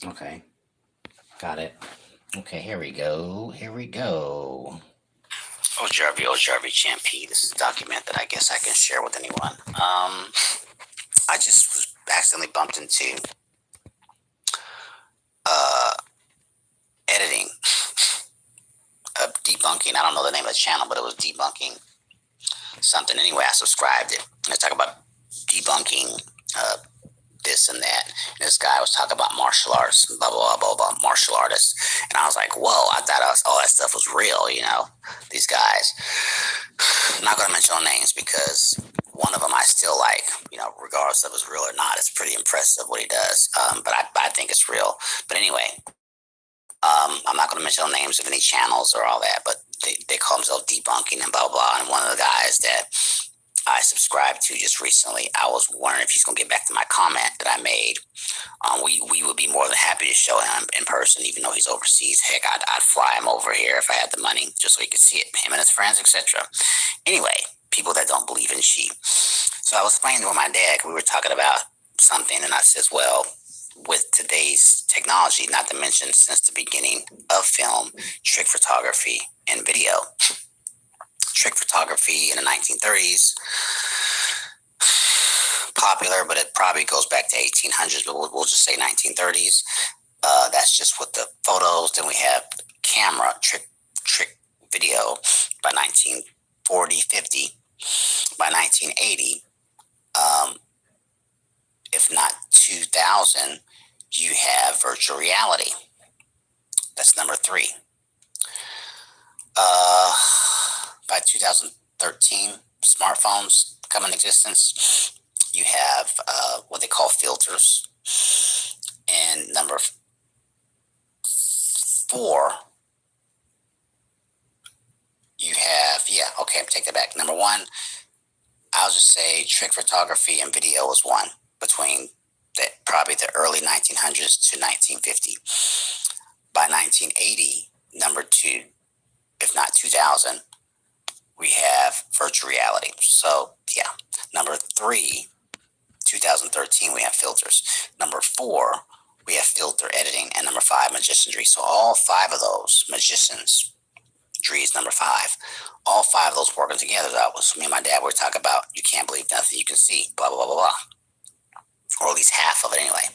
Okay, got it. Okay, here we go. Here we go. Oh, Jarvie Champy. This is a document that I guess I can share with anyone. I just was accidentally bumped into uh, editing, debunking. I don't know the name of the channel, but it was debunking something. Anyway, I subscribed it. I talk about debunking this and that. And this guy was talking about martial arts and blah, blah, blah, blah, martial artists. And I was like, whoa, I thought all that stuff was real, these guys. I'm not going to mention no names because one of them I still like, regardless of it's real or not. It's pretty impressive what he does. But I think it's real. But anyway, I'm not going to mention the names of any channels or all that, but they call themselves debunking and blah, blah. And one of the guys that I subscribed to just recently, I was wondering if he's going to get back to my comment that I made. We would be more than happy to show him in person, even though he's overseas. Heck, I'd fly him over here if I had the money, just so he could see it, him and his friends, etc. Anyway, people that don't believe in sheep. So I was explaining to my dad, we were talking about something, and I says, well, with today's technology, not to mention since the beginning of film, trick photography and video. Trick photography in the 1930s, popular, but it probably goes back to 1800s, but we'll just say 1930s. That's just with the photos. Then we have camera trick video by 1940, 50. By 1980, if not 2000, you have virtual reality. That's number 3. By 2013, smartphones come in existence. You have what they call filters. And number 4, you have, take that back. Number 1, I'll just say trick photography and video was one between probably the early 1900s to 1950. By 1980, number 2, if not 2000, we have virtual reality. So, number 3, 2013, we have filters. Number 4, we have filter editing. And number 5, magicianry. So all 5 of those, magicians, is number 5. All 5 of those working together. That was me and my dad were talking about, you can't believe nothing you can see, blah, blah, blah, blah, blah. Or at least half of it anyway.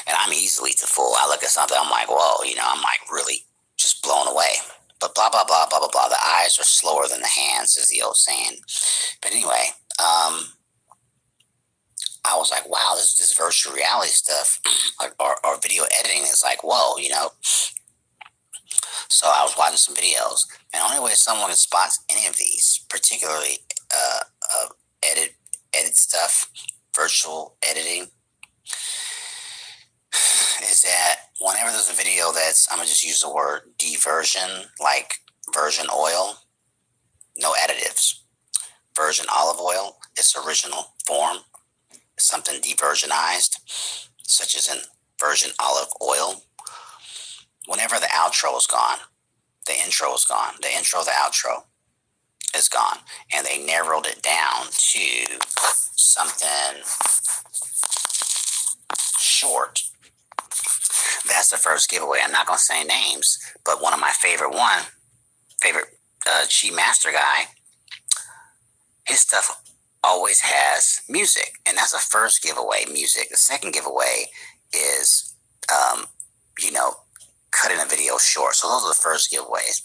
And I'm easily to fool. I look at something, I'm like, whoa, I'm like really just blown away. But blah, blah, blah, blah, blah, blah. The eyes are slower than the hands, is the old saying. But anyway, I was like, wow, this virtual reality stuff or video editing is like, whoa, So I was watching some videos, and the only way someone spots any of these, particularly edit stuff, virtual editing, is that whenever there's a video that's, I'm going to just use the word diversion, like virgin oil, no additives. Virgin olive oil, its original form, something devirginized, such as in virgin olive oil. Whenever the outro is gone, the intro is gone. The intro, the outro is gone. And they narrowed it down to something short. That's the first giveaway. I'm not going to say names, but one of my favorite Chi Master guy, his stuff always has music. And that's the first giveaway, music. The second giveaway is, cutting a video short. So those are the first giveaways.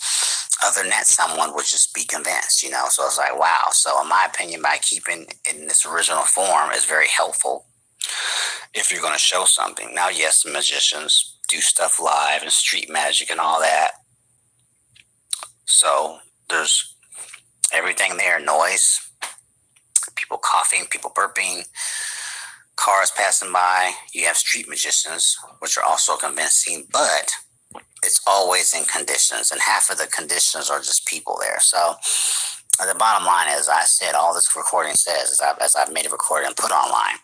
Other than that, someone would just be convinced, So it's like, wow. So in my opinion, by keeping in this original form is very helpful if you're going to show something. Now, yes, the magicians do stuff live and street magic and all that. So there's everything there. Noise, people coughing, people burping, cars passing by. You have street magicians, which are also convincing, but it's always in conditions, and half of the conditions are just people there. So the bottom line is, I said, all this recording says, as I've made a recording and put online,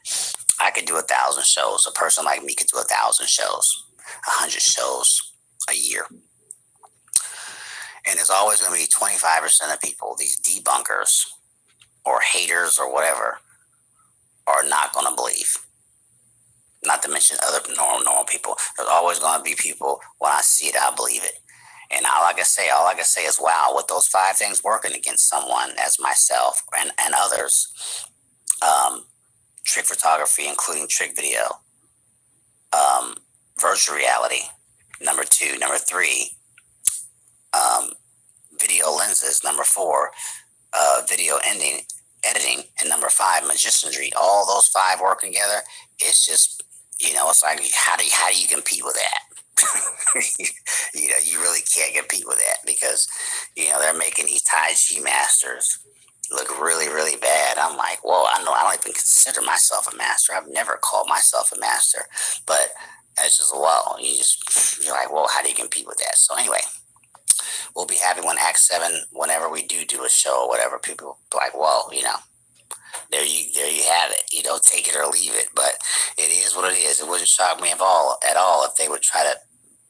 I could do 1,000 shows. A person like me could do 1,000 shows, 100 shows a year. And there's always going to be 25% of people, these debunkers or haters or whatever, are not going to believe. Not to mention other normal people. There's always going to be people, when I see it, I believe it. And all I can say is, wow, with those 5 things working against someone as myself and others, trick photography, including trick video, virtual reality, number 2, number 3, video lenses, number 4, video editing, and number 5, magicianry. All those 5 working together. It's just, it's like, how do you compete with that? You really can't compete with that because, they're making these Tai Chi masters look really, really bad. I'm like, whoa, I don't even consider myself a master. I've never called myself a master, but it's just, well, you're like, well, how do you compete with that? So anyway, we'll be happy when Act.7, whenever we do a show or whatever, people be like, well, there you have it. Take it or leave it. But it is what it is. It wouldn't shock me at all if they would try to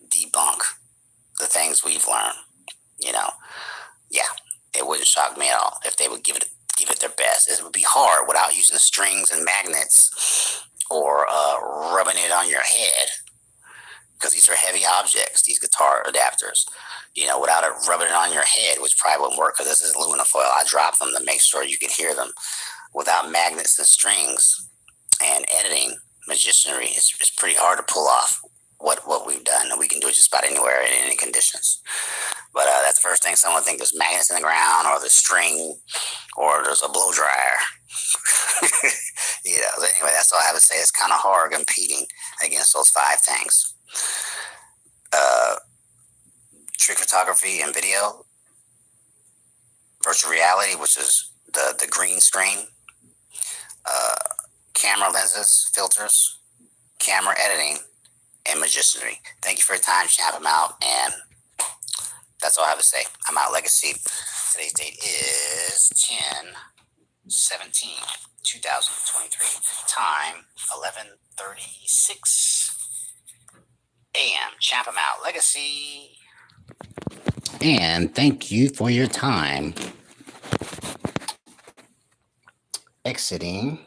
debunk the things we've learned. Yeah, it wouldn't shock me at all if they would give it their best. It would be hard without using strings and magnets or rubbing it on your head, because these are heavy objects, these guitar adapters. Without it rubbing it on your head, which probably wouldn't work because this is aluminum foil. I drop them to make sure you can hear them. Without magnets and strings and editing, magicianry, it's pretty hard to pull off what we've done. And we can do it just about anywhere in any conditions. But that's the first thing someone thinks: there's magnets in the ground, or there's string, or there's a blow dryer. So anyway, that's all I have to say. It's kind of hard competing against those 5 things. Trick photography and video, virtual reality, which is the green screen, camera lenses, filters, camera editing, and magicianry. Thank you for your time. Champ, I'm out, and that's all I have to say. I'm out. Legacy. Today's date is 10/17/2023. Time 11:36 a.m. Champ, I'm out. Legacy. And thank you for your time. Exiting.